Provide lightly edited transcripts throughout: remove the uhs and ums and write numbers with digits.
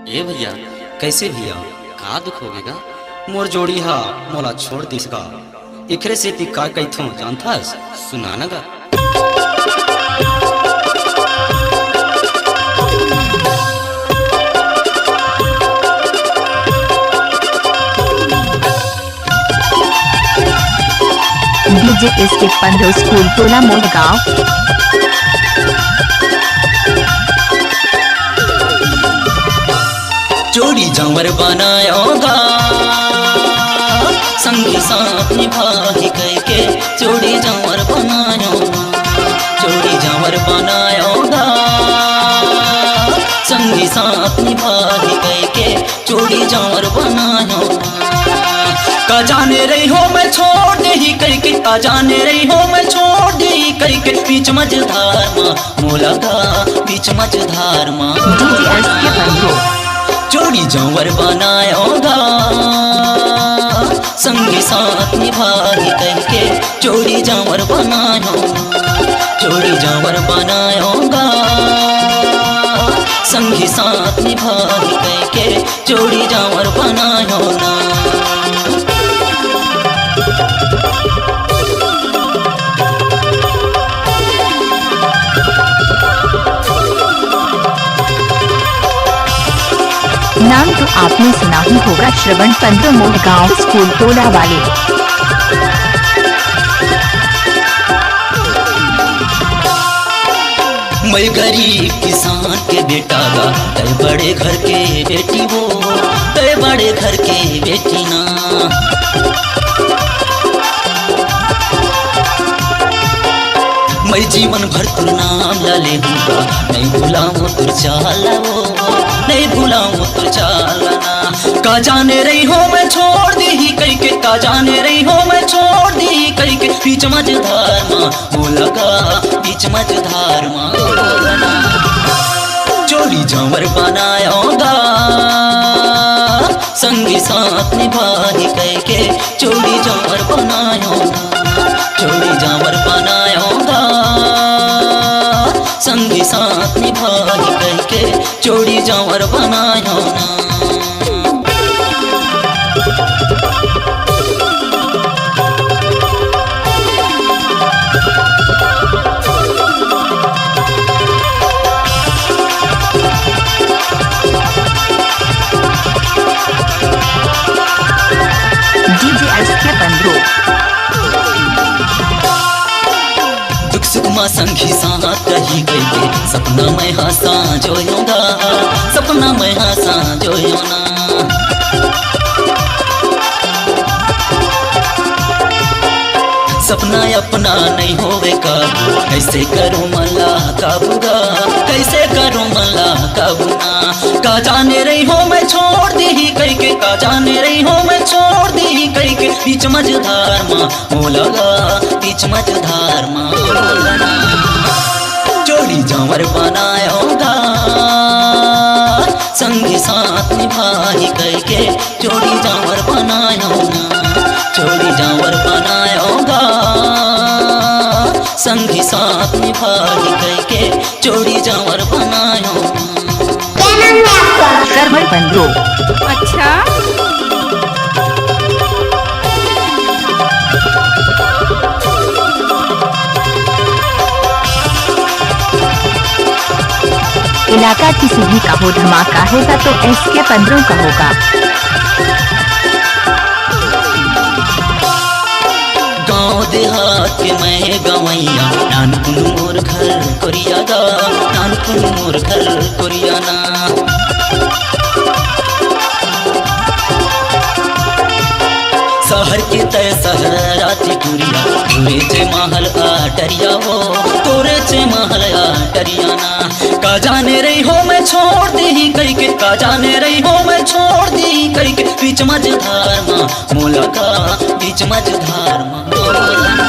ए भैया, कैसे भैया का दुख होगेगा? मोर जोड़ी हा मोला छोड़ दिसगा। एकरे से ती का कैथों जानथास? सुनाना गा। डीजे इसके 15 स्कूल टोला मोड़गांव। जोड़ी जावर बनायोगा संगी साथ निभाही करके, जोड़ी जावर बनायो, जोड़ी जावर बनायोगा संगी साथ निभाही करके, जोड़ी जावर बनायो। का जाने रही हो मैं छोड़ ही करके, का जाने रही हो मैं छोड़ ही करके, बीच मझधार माँ मोला का बीच मझधार माँ। डीजे इसके 15 जोड़ी जावर बनायोगा संगी साथ निभाही करके, जोड़ी जावर बनायो, जोड़ी जावर बनायोगा संगी साथ निभाही करके, जोड़ी जावर बनायो ना। नाम तो आपने सुना ही होगा, श्रवण 15 मोड़गांव स्कूल टोला वाले। मैं गरीब किसान के बेटा गा, तय बड़े घर के बेटी वो, तय बड़े घर के बेटी ना। मैं जीवन भर तुर नाम ला ले दूंगा, नहीं भूलाऊं तुर चाला वो, नहीं भूलाऊं तुर चालना। का जाने रही हो मैं छोड़ दी ही कई के, का जाने रही हो मैं छोड़ दी ही कई के, बीच मझधार माँ बोला का बीच मझधार माँ बोलना। जोड़ी जावर बनायोगा संगी साथ निभाही करके, जोड़ी जावर बनायोगा, जोड़ी जावर बनायोगा संगी साथ निभाही करके, जोड़ी जावर बनायो ना। डीजे इसके 15 दुख सुख माँ संगी साथ रही गई, सपना मैं हंसा जोयोगा, सपना मैं हंसा जोयो ना। सपना अपना नहीं होवे काबू, कैसे करूँ मला काबूगा, कैसे करूँ मला काबूना। का जाने रही हो मैं छोड़ दी ही कई के, का जाने रही हो मैं छोड़ दी ही कई के, बीच मझधार माँ मोलगा बीच मझधार माँ बोलना। जोड़ी जावर बनायोगा संगी साथ निभाही करके, जोड़ी जावर बनायो ना, जोड़ी जावर बनायोगा संगी साथ निभाही करके, जोड़ी जावर बनायो ना। श्रवण 15 अच्छा, इलाका किसी भी का हो धमाका होगा तो इसके 15 का होगा। गाँव देहात के मैं गवैया, नानकुन मोर घर कोरिया गा, नानकुन मोर घर कोरिया ना। शहर के तय शहर राती कुरिया, तोरे चे महल आटरिया हो, तोरे चे महल आटरिया ना। का जाने रही हो मैं छोड़ दी ही कई के, का जाने रही हो मैं छोड़ दी ही कई के, बीच मझधार माँ मोला का बीच मझधार माँ बोलना।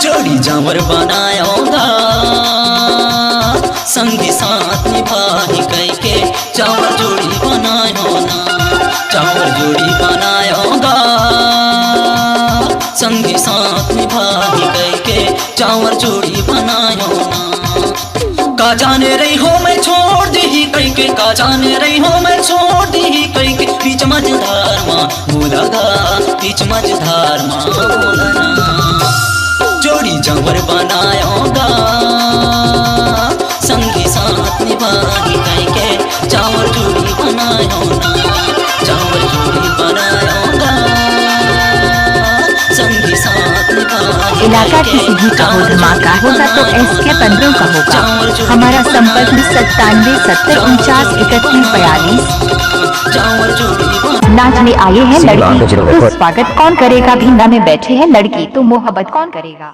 जोड़ी जावर बनायोगा संगी साथ निभाही करके, चावर जोड़ी बनायो ना, चावर जोड़ी बनायोगा संगी साथ निभाही करके, चावर जोड़ी बनायो ना। का जाने रही हो मैं छोड़ दी ही कई के का जाने रही हो मैं छोड़ दी कई के बीच मझधार माँ बोलागा बीच मझधार माँ बोलना जोड़ी जबर बनायोगा संगी साथ निभागी कई के चावर जोड़ी बनायो ना चावर जोड़ी बनायोगा संगी साथ निभागी इलाका किसी भी का हो धमाका होगा तो SK 15 का होगा। हमारा संपर्क 9770493142। चावर जोड़ी नाचने आए हैं लड़की तो स्वागत कौन करेगा, भिंगा में बैठे हैं लड़की तो मोहब्बत कौन करेगा।